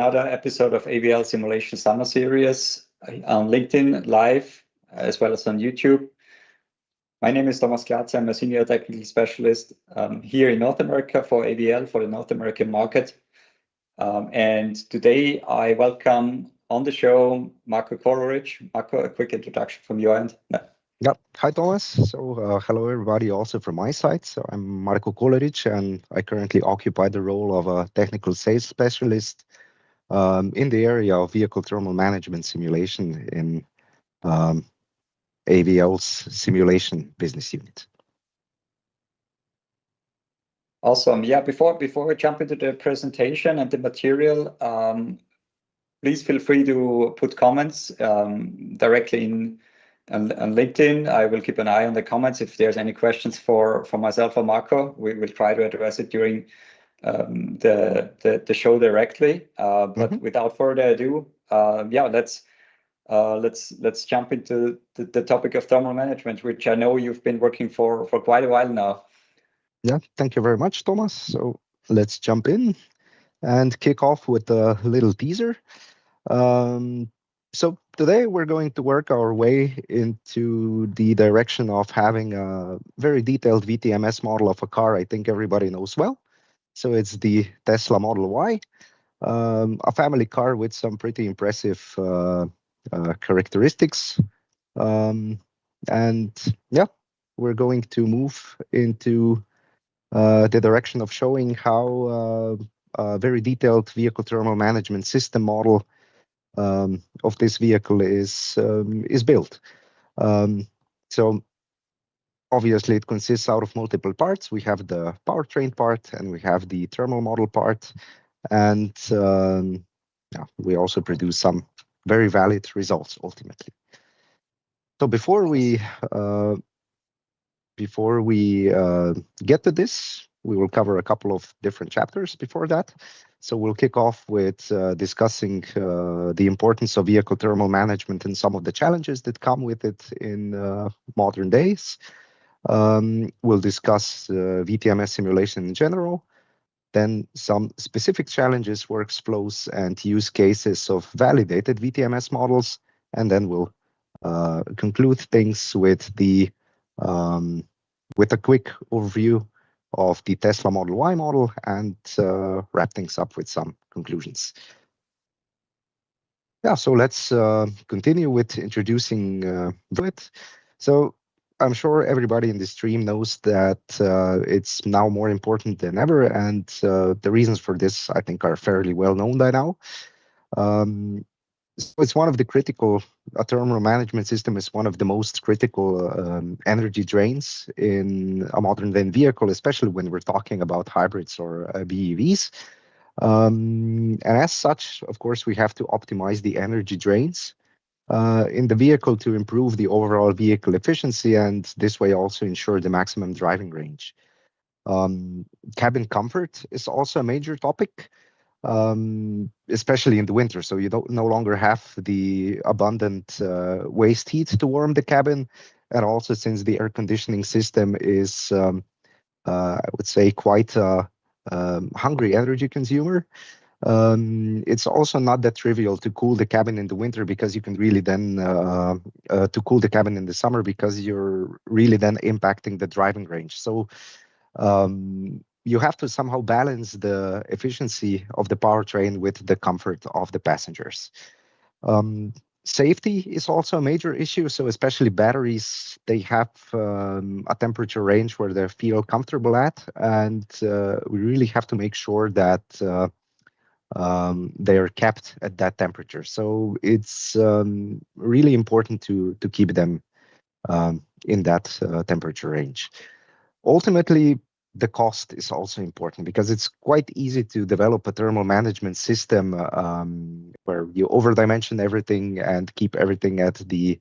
Another episode of AVL Simulation Summer Series on LinkedIn Live, as well as on YouTube. My name is Glatz. I'm a senior technical specialist here in North America for AVL, for the North American market. And today I welcome on the show Marko Kolaric. Marko, a quick introduction from your end. Yeah. Hi, Thomas. So hello, everybody, also from my side. So I'm Marko Kolaric, and I currently occupy the role of a technical sales specialist in the area of vehicle thermal management simulation in AVL's simulation business unit. Awesome. Yeah, before we jump into the presentation and the material, please feel free to put comments directly on LinkedIn. I will keep an eye on the comments. If there's any questions for myself or Marko, we will try to address it during the show directly. But without further ado, yeah, let's jump into the topic of thermal management, which I know you've been working for quite a while now. Yeah, thank you very much, Thomas. So let's jump in and kick off with a little teaser. So today we're going to work our way into the direction of having a very detailed VTMS model of a car I think everybody knows well. So it's the Tesla Model Y, a family car with some pretty impressive characteristics. And yeah, we're going to move into the direction of showing how a very detailed vehicle thermal management system model of this vehicle is built. So obviously it consists out of multiple parts. We have the powertrain part and we have the thermal model part, and yeah, we also produce some very valid results ultimately. So before we get to this, we will cover a couple of different chapters before that. So we'll kick off with discussing the importance of vehicle thermal management and some of the challenges that come with it in modern days. We'll discuss VTMS simulation in general, then some specific challenges, workflows, and use cases of validated VTMS models, and then we'll conclude things with a quick overview of the Tesla Model Y model and wrap things up with some conclusions. Yeah, so let's continue with introducing it. So I'm sure everybody in the stream knows that it's now more important than ever, and the reasons for this, I think, are fairly well known by now. So it's one of the critical, a thermal management system is one of the most critical energy drains in a modern day vehicle, especially when we're talking about hybrids or BEVs. And as such, of course, we have to optimize the energy drains in the vehicle to improve the overall vehicle efficiency, and this way also ensure the maximum driving range. Cabin comfort is also a major topic, especially in the winter. So you no longer have the abundant waste heat to warm the cabin. And also since the air conditioning system is, I would say, quite a hungry energy consumer, it's also not that trivial to cool the cabin in the winter, because you can really then, to cool the cabin in the summer, because you're really then impacting the driving range. So you have to somehow balance the efficiency of the powertrain with the comfort of the passengers. Safety is also a major issue. So especially batteries, they have a temperature range where they feel comfortable at, and we really have to make sure that they are kept at that temperature. So it's really important to keep them in that temperature range. Ultimately, the cost is also important, because it's quite easy to develop a thermal management system where you overdimension everything and keep everything at the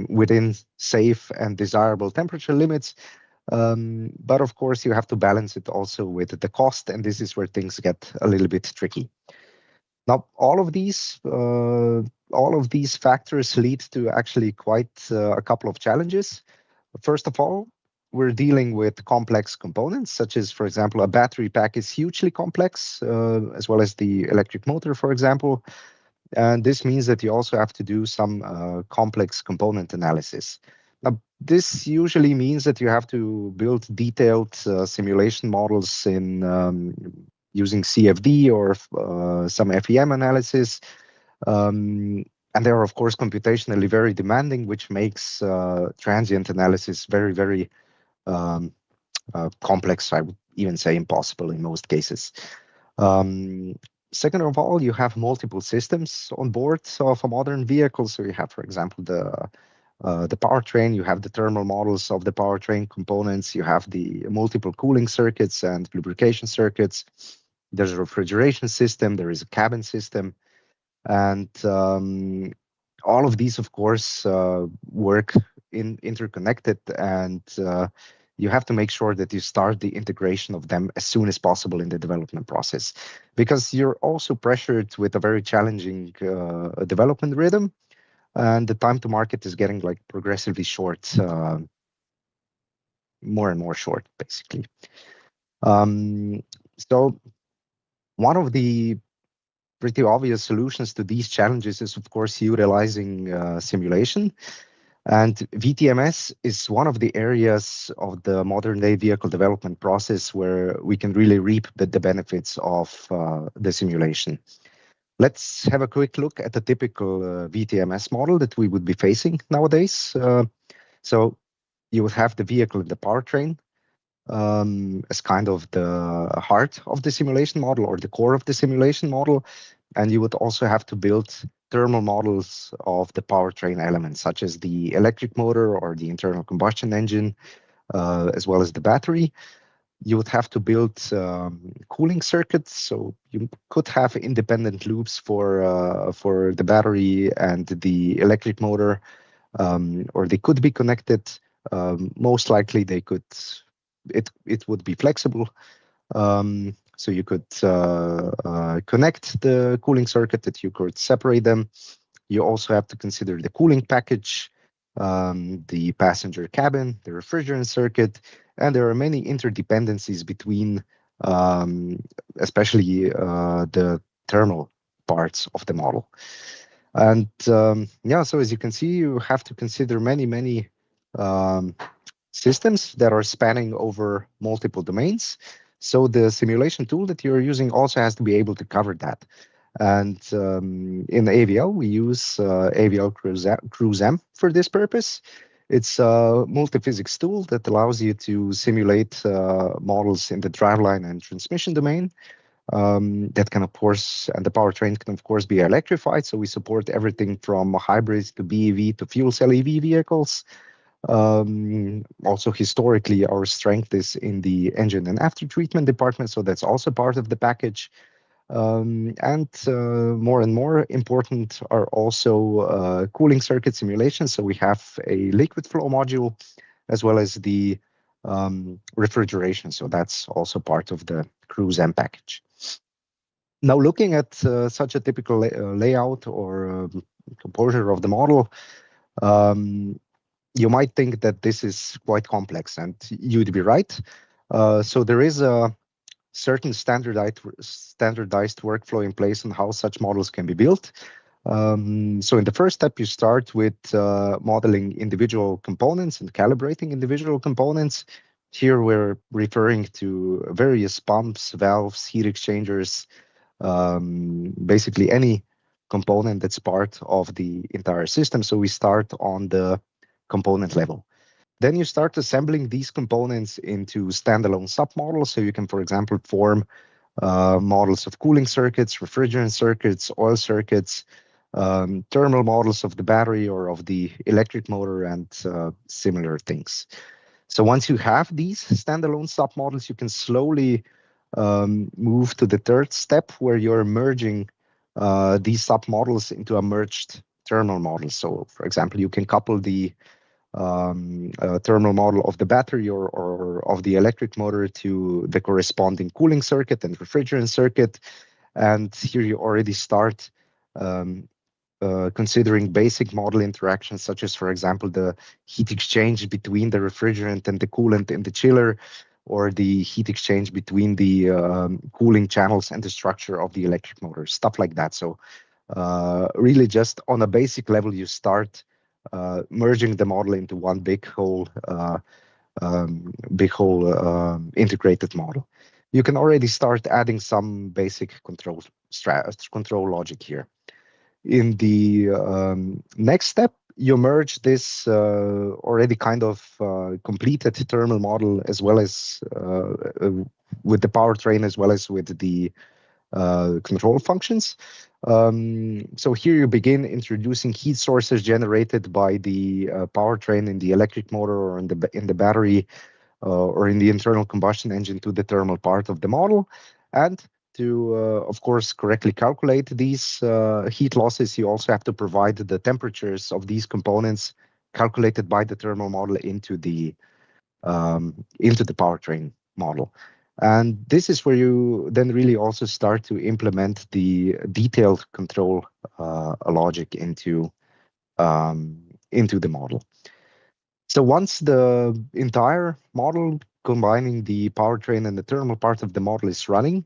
within safe and desirable temperature limits. But of course, you have to balance it also with the cost, and this is where things get a little bit tricky. Now, all of these factors lead to actually quite a couple of challenges. First of all, we're dealing with complex components, such as, for example, a battery pack is hugely complex, as well as the electric motor, for example. And this means that you also have to do some complex component analysis. Now, this usually means that you have to build detailed simulation models in using CFD or some FEM analysis. And they are, of course, computationally very demanding, which makes transient analysis very, very complex. I would even say impossible in most cases. Second of all, you have multiple systems on board of a modern vehicle. So you have, for example, the powertrain, you have the thermal models of the powertrain components, you have the multiple cooling circuits and lubrication circuits. There's a refrigeration system, there is a cabin system, and all of these, of course, work interconnected, and you have to make sure that you start the integration of them as soon as possible in the development process, because you're also pressured with a very challenging development rhythm, and the time to market is getting like progressively short, more and more short, basically. So one of the pretty obvious solutions to these challenges is, of course, utilizing simulation. And VTMS is one of the areas of the modern day vehicle development process where we can really reap the benefits of the simulation. Let's have a quick look at the typical VTMS model that we would be facing nowadays. So you would have the vehicle and the powertrain as kind of the heart of the simulation model or the core of the simulation model. And you would also have to build thermal models of the powertrain elements, such as the electric motor or the internal combustion engine, as well as the battery. You would have to build cooling circuits, so you could have independent loops for the battery and the electric motor, or they could be connected. Most likely, they could. It would be flexible. So you could connect the cooling circuit, that you could separate them. You also have to consider the cooling package, the passenger cabin, the refrigerant circuit, and there are many interdependencies between especially the thermal parts of the model. And yeah, so as you can see, you have to consider many systems that are spanning over multiple domains. So the simulation tool that you're using also has to be able to cover that. And in AVL, we use AVL CRUISE M for this purpose. It's a multi-physics tool that allows you to simulate models in the driveline and transmission domain. That can, of course, and the powertrain can, of course, be electrified. So we support everything from hybrids to BEV to fuel cell EV vehicles. Also, historically, our strength is in the engine and after treatment department, so that's also part of the package. And more and more important are also cooling circuit simulations. So we have a liquid flow module as well as the refrigeration. So that's also part of the CRUISE M package. Now, looking at such a typical layout or composure of the model, you might think that this is quite complex, and you'd be right. So there is a certain standardized workflow in place on how such models can be built. So in the first step, you start with modeling individual components and calibrating individual components. Here we're referring to various pumps, valves, heat exchangers, basically any component that's part of the entire system. So we start on the component level. Then you start assembling these components into standalone submodels. So you can, for example, form models of cooling circuits, refrigerant circuits, oil circuits, thermal models of the battery or of the electric motor, and similar things. So once you have these standalone submodels, you can slowly move to the third step, where you're merging these submodels into a merged thermal model. So, for example, you can couple the thermal model of the battery or of the electric motor to the corresponding cooling circuit and refrigerant circuit. And here you already start considering basic model interactions, such as, for example, the heat exchange between the refrigerant and the coolant in the chiller, or the heat exchange between the cooling channels and the structure of the electric motor, stuff like that. So really just on a basic level, you start merging the model into one big whole integrated model. You can already start adding some basic control logic here. In the next step, you merge this already kind of completed thermal model as well as with the powertrain as well as with the control functions. So here you begin introducing heat sources generated by the powertrain in the electric motor or in the battery or in the internal combustion engine to the thermal part of the model. And to, of course, correctly calculate these heat losses, you also have to provide the temperatures of these components calculated by the thermal model into the powertrain model. And this is where you then really also start to implement the detailed control logic into the model. So once the entire model combining the powertrain and the thermal part of the model is running,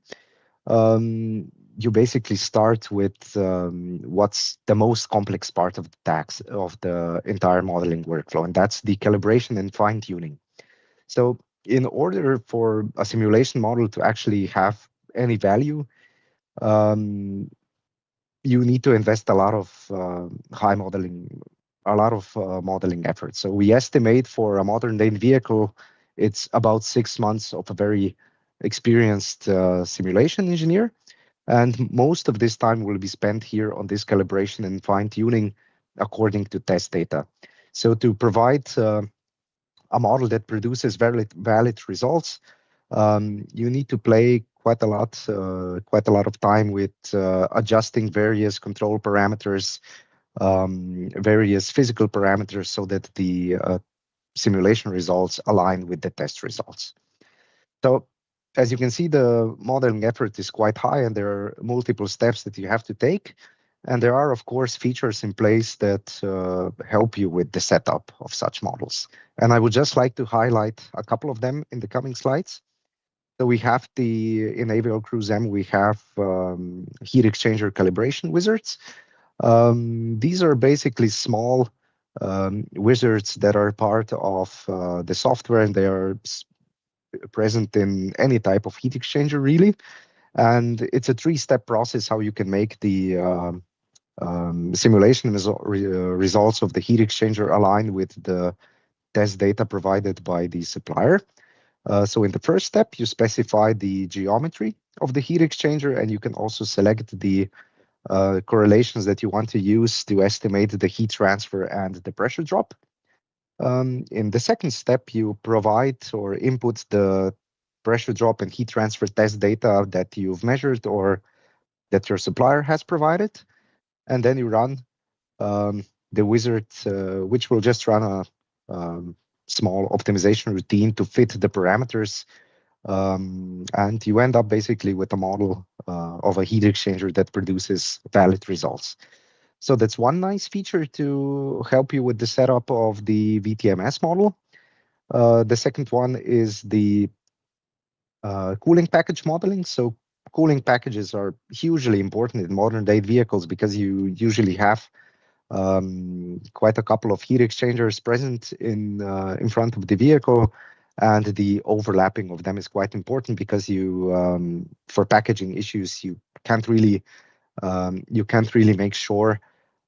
you basically start with what's the most complex part of the entire modeling workflow, and that's the calibration and fine-tuning. So in order for a simulation model to actually have any value, you need to invest a lot of modeling efforts. So we estimate for a modern day vehicle, it's about 6 months of a very experienced simulation engineer. And most of this time will be spent here on this calibration and fine-tuning according to test data. So to provide a model that produces valid results, you need to play quite a lot of time with adjusting various control parameters, various physical parameters, so that the simulation results align with the test results. So as you can see, the modeling effort is quite high, and there are multiple steps that you have to take. And there are, of course, features in place that help you with the setup of such models. And I would just like to highlight a couple of them in the coming slides. So we have in AVL CRUISE M, we have heat exchanger calibration wizards. These are basically small wizards that are part of the software, and they are present in any type of heat exchanger, really. And it's a 3-step process how you can make the simulation results of the heat exchanger align with the test data provided by the supplier. So in the first step, you specify the geometry of the heat exchanger, and you can also select the correlations that you want to use to estimate the heat transfer and the pressure drop. In the second step, you provide or input the pressure drop and heat transfer test data that you've measured or that your supplier has provided. And then you run the wizard, which will just run a small optimization routine to fit the parameters. And you end up basically with a model of a heat exchanger that produces valid results. So that's one nice feature to help you with the setup of the VTMS model. The second one is the cooling package modeling. So cooling packages are hugely important in modern day vehicles because you usually have quite a couple of heat exchangers present in front of the vehicle, and the overlapping of them is quite important because you for packaging issues you can't really make sure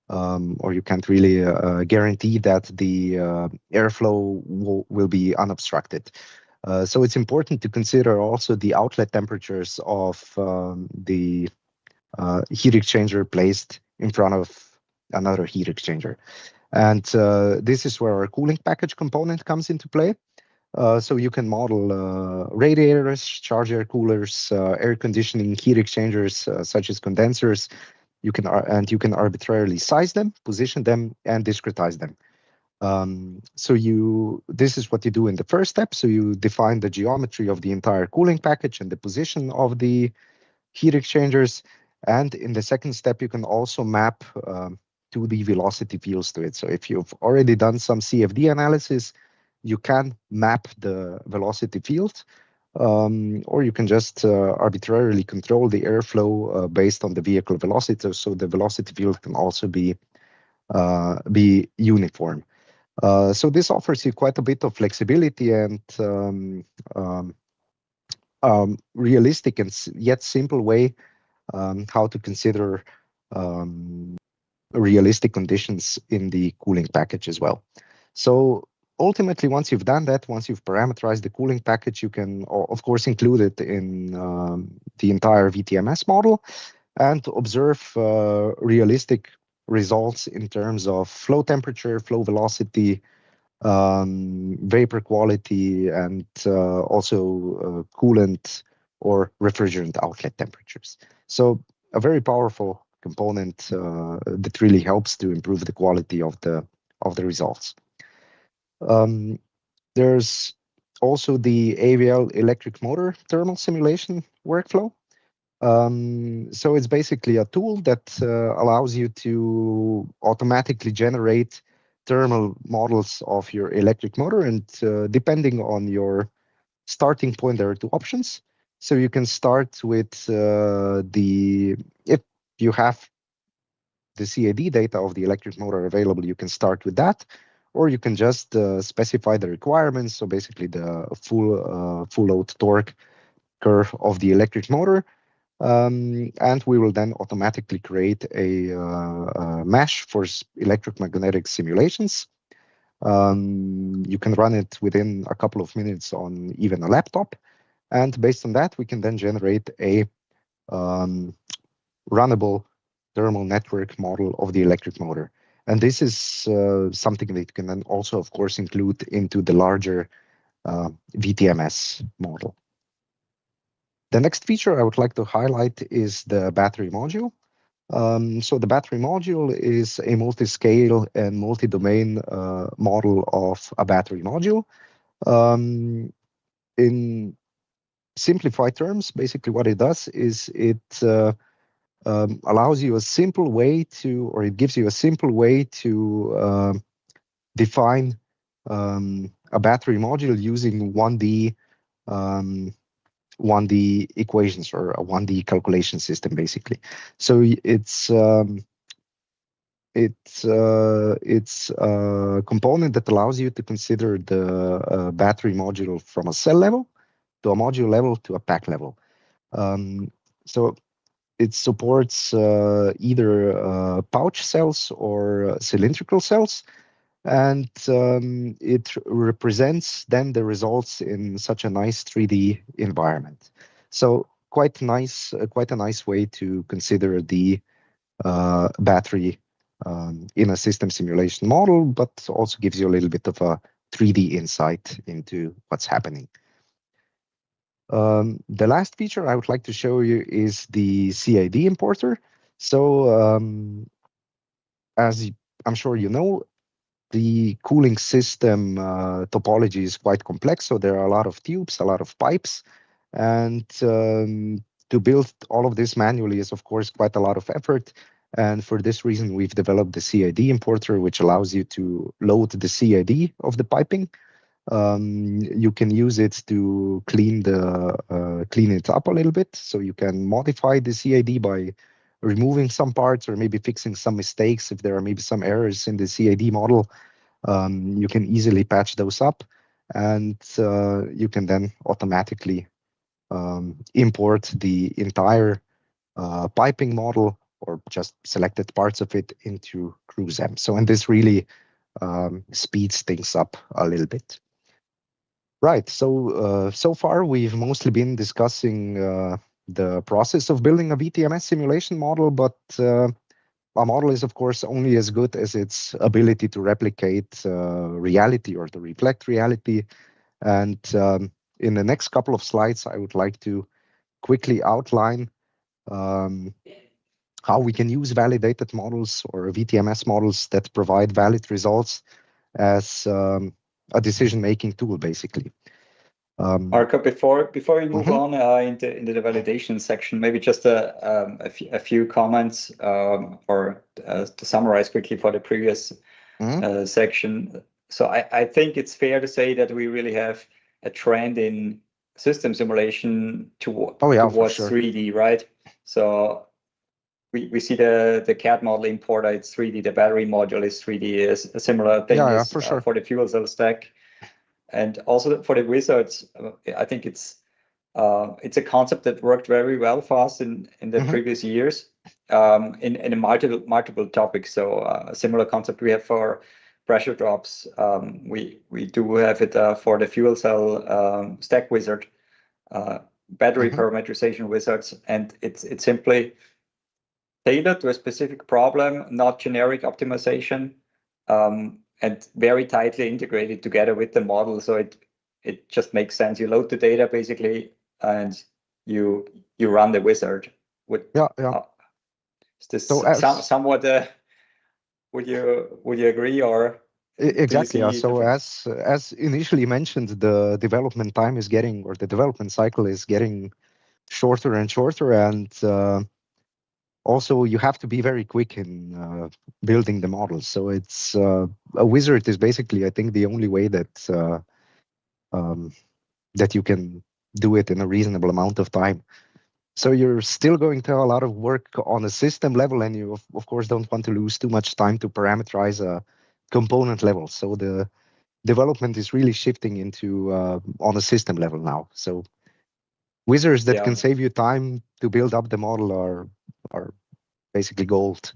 or you can't really guarantee that the airflow will be unobstructed. So it's important to consider also the outlet temperatures of the heat exchanger placed in front of another heat exchanger. And this is where our cooling package component comes into play. So you can model radiators, charge air coolers, air conditioning, heat exchangers such as condensers. You can arbitrarily size them, position them, and discretize them. So this is what you do in the first step. So you define the geometry of the entire cooling package and the position of the heat exchangers. And in the second step, you can also map 2D velocity fields to it. So if you've already done some CFD analysis, you can map the velocity field, or you can just arbitrarily control the airflow based on the vehicle velocity. So the velocity field can also be uniform. So this offers you quite a bit of flexibility and realistic and yet simple way how to consider realistic conditions in the cooling package as well. So ultimately, once you've done that, once you've parameterized the cooling package, you can, of course, include it in the entire VTMS model and observe realistic results in terms of flow temperature, flow velocity, vapor quality, and also coolant or refrigerant outlet temperatures. So a very powerful component that really helps to improve the quality of the results. There's also the AVL electric motor thermal simulation workflow. So it's basically a tool that allows you to automatically generate thermal models of your electric motor, and depending on your starting point, there are two options. So you can start with if you have the CAD data of the electric motor available, you can start with that, or you can just specify the requirements. So basically the full load torque curve of the electric motor. And we will then automatically create a mesh for electromagnetic simulations. You can run it within a couple of minutes on even a laptop. And based on that, we can then generate a runnable thermal network model of the electric motor. And this is something that you can then also, of course, include into the larger VTMS model. The next feature I would like to highlight is the battery module. So the battery module is a multi-scale and multi-domain model of a battery module. In simplified terms, basically what it does is it allows you a simple way to, or it gives you a simple way to define a battery module using 1D equations or a 1D calculation system, basically. So it's a component that allows you to consider the battery module from a cell level to a module level to a pack level. So it supports either pouch cells or cylindrical cells, and it represents then the results in such a nice 3D environment. So quite a nice way to consider the battery in a system simulation model, but also gives you a little bit of a 3D insight into what's happening. The last feature I would like to show you is the CAD importer. So as I'm sure you know, the cooling system topology is quite complex. So there are a lot of tubes, a lot of pipes, and to build all of this manually is, of course, quite a lot of effort. And for this reason, we've developed the CAD importer, which allows you to load the CAD of the piping. You can use it to clean it up a little bit. So you can modify the CAD by removing some parts or maybe fixing some mistakes. If there are maybe some errors in the CAD model, you can easily patch those up, and you can then automatically import the entire piping model or just selected parts of it into CRUISE M. So, and this really speeds things up a little bit. Right. So so far we've mostly been discussing the process of building a VTMS simulation model, but a model is, of course, only as good as its ability to replicate reality or to reflect reality. And in the next couple of slides, I would like to quickly outline how we can use validated models or VTMS models that provide valid results as a decision-making tool, basically. Marko, before we move on into the validation section, maybe just a few comments or to summarize quickly for the previous section. So I think it's fair to say that we really have a trend in system simulation towards sure. 3D, right? So we see the CAD model importer, it's 3D, the battery module is 3D, a similar thing is for sure. for the fuel cell stack. And also for the wizards, I think it's a concept that worked very well for us in the previous years in multiple topics. So a similar concept we have for pressure drops. We do have it for the fuel cell stack wizard, battery parameterization wizards, and it's simply tailored to a specific problem, not generic optimization. And very tightly integrated together with the model, so it just makes sense. You load the data basically, and you run the wizard. Is this somewhat? Would you agree or? Exactly. So as initially mentioned, the development time is getting, or the development cycle is getting shorter and shorter, and also you have to be very quick in building the models. So it's a wizard is basically, I think, the only way that that you can do it in a reasonable amount of time. So you're still going to have a lot of work on a system level, and you of course don't want to lose too much time to parameterize a component level. So the development is really shifting into on a system level now. So wizards that can save you time to build up the model are basically gold.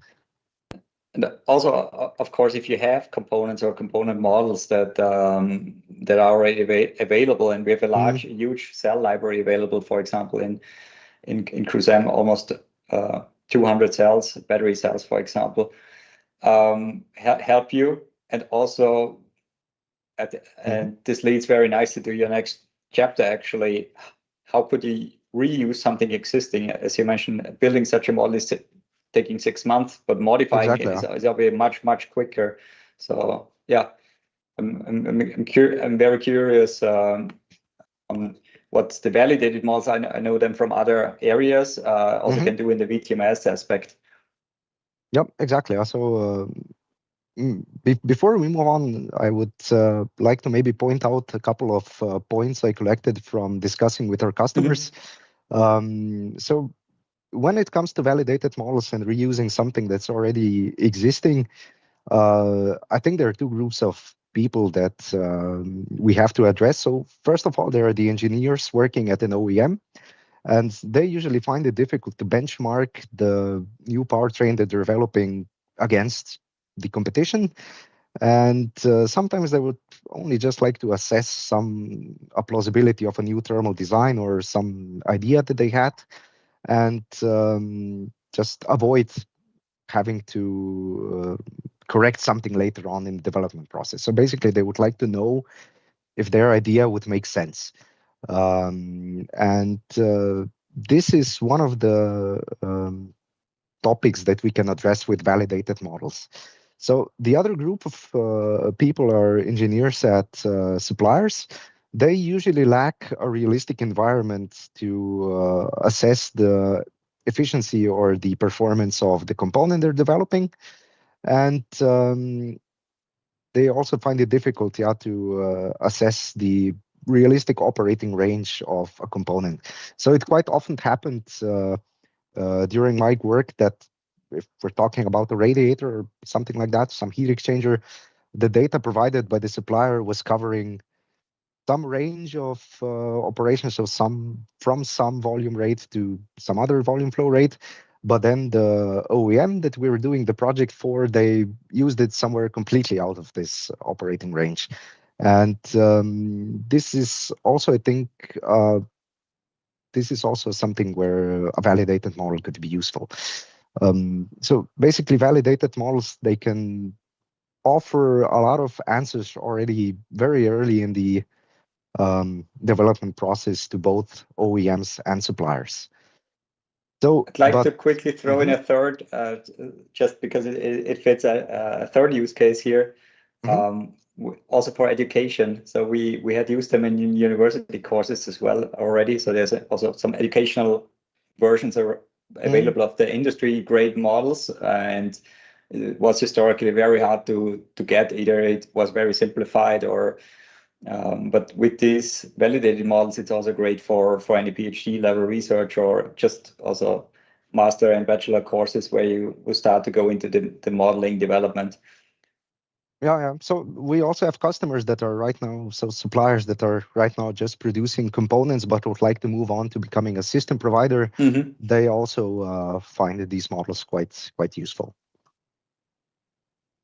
And also, of course, if you have components or component models that are already available, and we have a huge cell library available, for example, in CRUISE M, almost 200 cells, battery cells, for example, help you. And also, and this leads very nicely to your next chapter, actually. How could you reuse something existing? As you mentioned, building such a model is taking 6 months, but modifying it is obviously much quicker. So yeah, I'm very curious on what's the validated models. I know them from other areas. Also can do in the VTMS aspect. Yep, exactly. Also, before we move on, I would like to maybe point out a couple of points I collected from discussing with our customers. So when it comes to validated models and reusing something that's already existing, I think there are two groups of people that we have to address. So first of all, there are the engineers working at an OEM, and they usually find it difficult to benchmark the new powertrain that they're developing against the competition. And sometimes they would only just like to assess a plausibility of a new thermal design or some idea that they had, and just avoid having to correct something later on in the development process. So basically, they would like to know if their idea would make sense. And this is one of the topics that we can address with validated models. So the other group of people are engineers at suppliers. They usually lack a realistic environment to assess the efficiency or the performance of the component they're developing. And they also find it difficult to assess the realistic operating range of a component. So it quite often happened during my work that if we're talking about a radiator or something like that, some heat exchanger, the data provided by the supplier was covering some range of operations, so from some volume rate to some other volume flow rate. But then the OEM that we were doing the project for, they used it somewhere completely out of this operating range. And this is also, I think, this is also something where a validated model could be useful. So basically, validated models, they can offer a lot of answers already very early in the development process to both OEMs and suppliers. So I'd like to quickly throw in a third, just because it fits a third use case here. also for education. So we had used them in university courses as well already. So there's also some educational versions are available of the industry grade models, and it was historically very hard to get. Either it was very simplified or but with these validated models, it's also great for any PhD level research or just also master and bachelor courses where you will start to go into the modeling development. Yeah. So we also have customers that are right now, so suppliers that are right now just producing components, but would like to move on to becoming a system provider. They also find these models quite useful.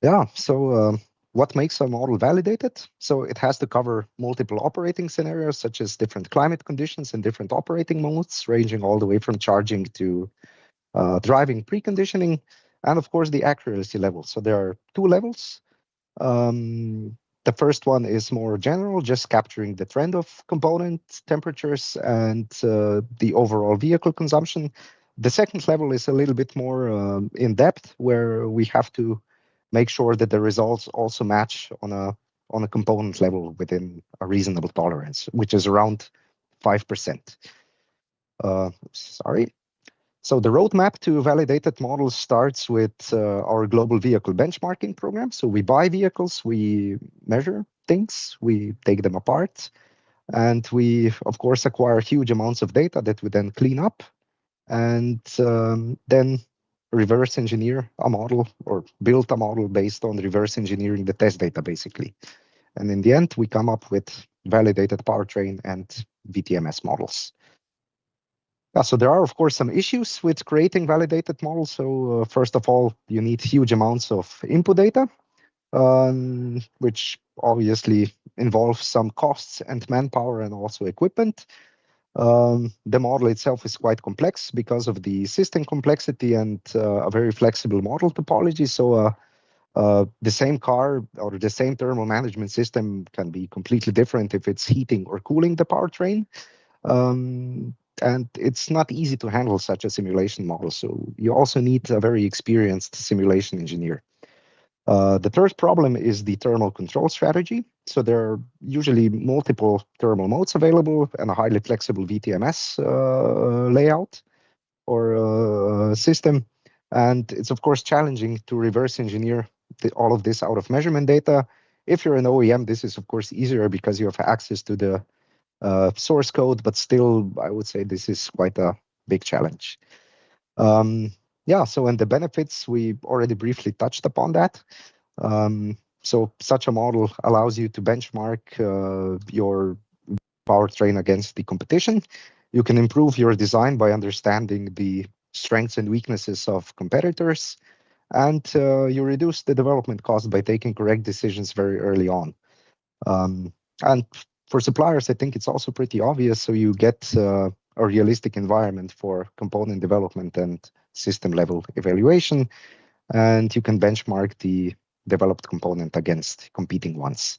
Yeah. So what makes a model validated? So it has to cover multiple operating scenarios, such as different climate conditions and different operating modes, ranging all the way from charging to driving preconditioning, and of course the accuracy level. So there are two levels. The first one is more general, just capturing the trend of component temperatures and the overall vehicle consumption. The second level is a little bit more in depth, where we have to make sure that the results also match on a component level within a reasonable tolerance, which is around 5%. Sorry. So the roadmap to validated models starts with our global vehicle benchmarking program. So we buy vehicles, we measure things, we take them apart, and we, of course, acquire huge amounts of data that we then clean up and then reverse engineer a model or build a model based on reverse engineering the test data, basically. And in the end, we come up with validated powertrain and VTMS models. Yeah, so there are, of course, some issues with creating validated models. So first of all, you need huge amounts of input data, which obviously involves some costs and manpower and also equipment. The model itself is quite complex because of the system complexity and a very flexible model topology. So the same car or the same thermal management system can be completely different if it's heating or cooling the powertrain. And it's not easy to handle such a simulation model. So you also need a very experienced simulation engineer. The third problem is the thermal control strategy. So there are usually multiple thermal modes available and a highly flexible VTMS layout or system. And it's, of course, challenging to reverse engineer all of this out of measurement data. If you're an OEM, this is, of course, easier because you have access to the source code, but still, I would say this is quite a big challenge. Yeah, so and the benefits, we already briefly touched upon that. So such a model allows you to benchmark your powertrain against the competition. You can improve your design by understanding the strengths and weaknesses of competitors, and you reduce the development cost by taking correct decisions very early on. And for suppliers, I think it's also pretty obvious. So you get a realistic environment for component development and system level evaluation, and you can benchmark the developed component against competing ones.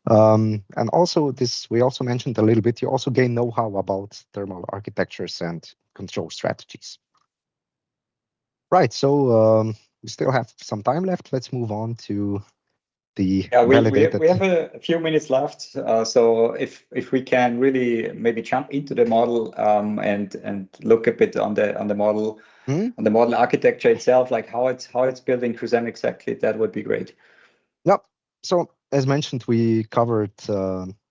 And also this, we also mentioned a little bit, you also gain know-how about thermal architectures and control strategies. Right, so we still have some time left. Let's move on to the validated. We have a few minutes left. So if we can really maybe jump into the model and look a bit on the model on the model architecture itself, like how it's built in CRUISE M exactly, that would be great. Yep. So as mentioned, we covered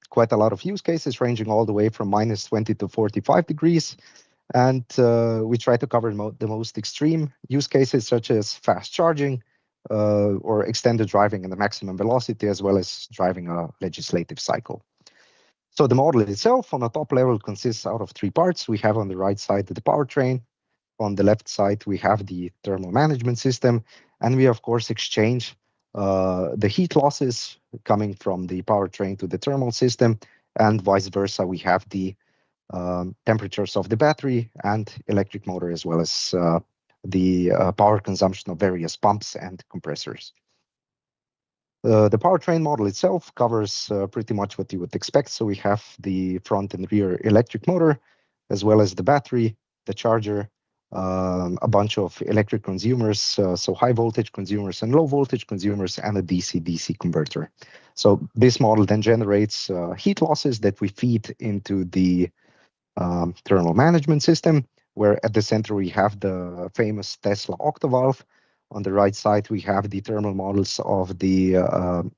quite a lot of use cases ranging all the way from -20 to 45 degrees. And we try to cover the most extreme use cases, such as fast charging or extended driving and the maximum velocity, as well as driving a legislative cycle. So the model itself on the top level consists out of three parts. We have on the right side the powertrain. On the left side, we have the thermal management system. And we, of course, exchange the heat losses coming from the powertrain to the thermal system, and vice versa. We have the temperatures of the battery and electric motor, as well as the power consumption of various pumps and compressors. The powertrain model itself covers pretty much what you would expect. So we have the front and rear electric motor, as well as the battery, the charger, a bunch of electric consumers, so high voltage consumers and low voltage consumers, and a DC-DC converter. So this model then generates heat losses that we feed into the thermal management system, where at the center we have the famous Tesla octavalve. On the right side, we have the thermal models of the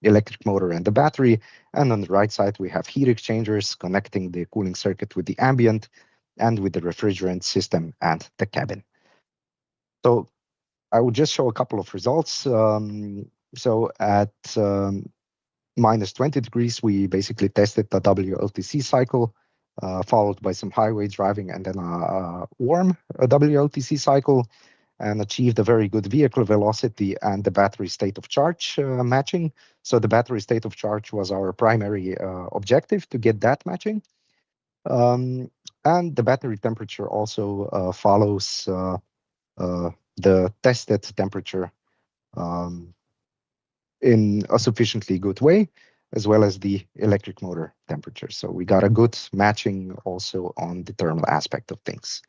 electric motor and the battery. And on the right side, we have heat exchangers connecting the cooling circuit with the ambient and with the refrigerant system and the cabin. So I will just show a couple of results. So at minus 20 degrees, we basically tested the WLTC cycle, followed by some highway driving and then a warm WLTC cycle, and achieved a very good vehicle velocity and the battery state of charge matching. So the battery state of charge was our primary objective, to get that matching. And the battery temperature also follows the tested temperature in a sufficiently good way, as well as the electric motor temperature. So we got a good matching also on the thermal aspect of things.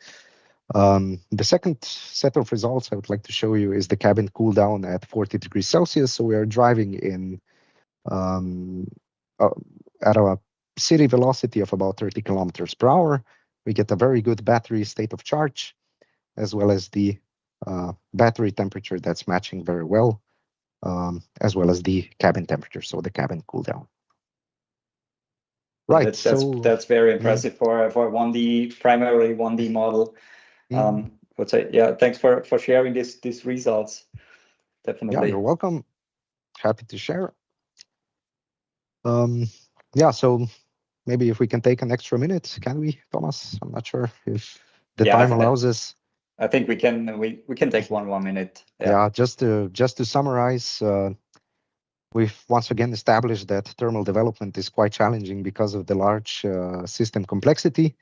The second set of results I would like to show you is the cabin cool down at 40 degrees Celsius. So we are driving in at a city velocity of about 30 kilometers per hour. We get a very good battery state of charge, as well as the battery temperature that's matching very well, as well as the cabin temperature, so the cabin cool down. Right. That's very impressive for 1D, primarily 1D model. Would say, yeah, thanks for sharing these results. Definitely. Yeah, you're welcome. Happy to share. Yeah, so maybe if we can take an extra minute, can we, Thomas? I'm not sure if the time allows us. I think we can take one minute. Yeah, just to summarize, we've once again established that thermal development is quite challenging because of the large system complexity,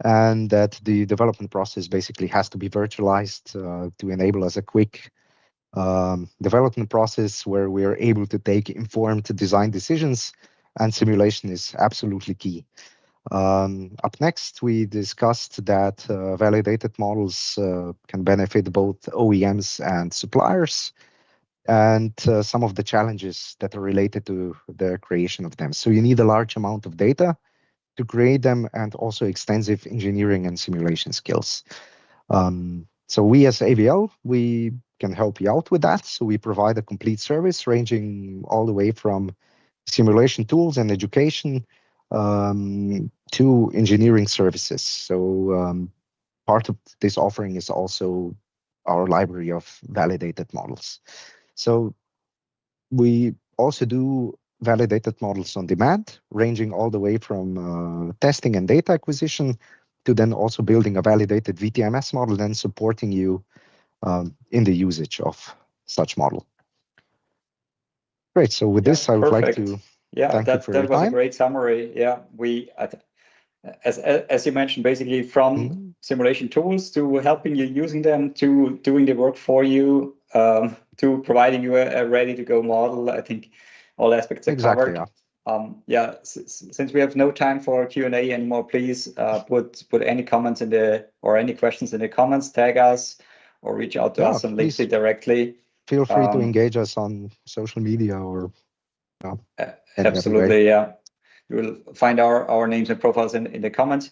and that the development process basically has to be virtualized to enable us a quick development process where we are able to take informed design decisions, and simulation is absolutely key. Up next, we discussed that validated models can benefit both OEMs and suppliers, and some of the challenges that are related to the creation of them. So you need a large amount of data to create them, and also extensive engineering and simulation skills. So we as AVL, we can help you out with that. So we provide a complete service ranging all the way from simulation tools and education to engineering services. So part of this offering is also our library of validated models. So we also do validated models on demand, ranging all the way from testing and data acquisition to then also building a validated VTMS model and supporting you in the usage of such model. Great. So with this, I would like to thank you for your time. That was a great summary. Yeah, as you mentioned, basically from simulation tools to helping you using them, to doing the work for you, to providing you a ready-to-go model. I think all aspects are covered. Yeah. Since we have no time for Q&A anymore, please put any comments or any questions in the comments, tag us, or reach out to us on LinkedIn directly. Feel free to engage us on social media or absolutely. Yeah, you will find our names and profiles in the comments.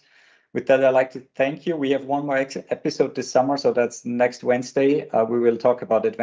With that, I'd like to thank you. We have one more episode this summer, so that's next Wednesday. We will talk about advanced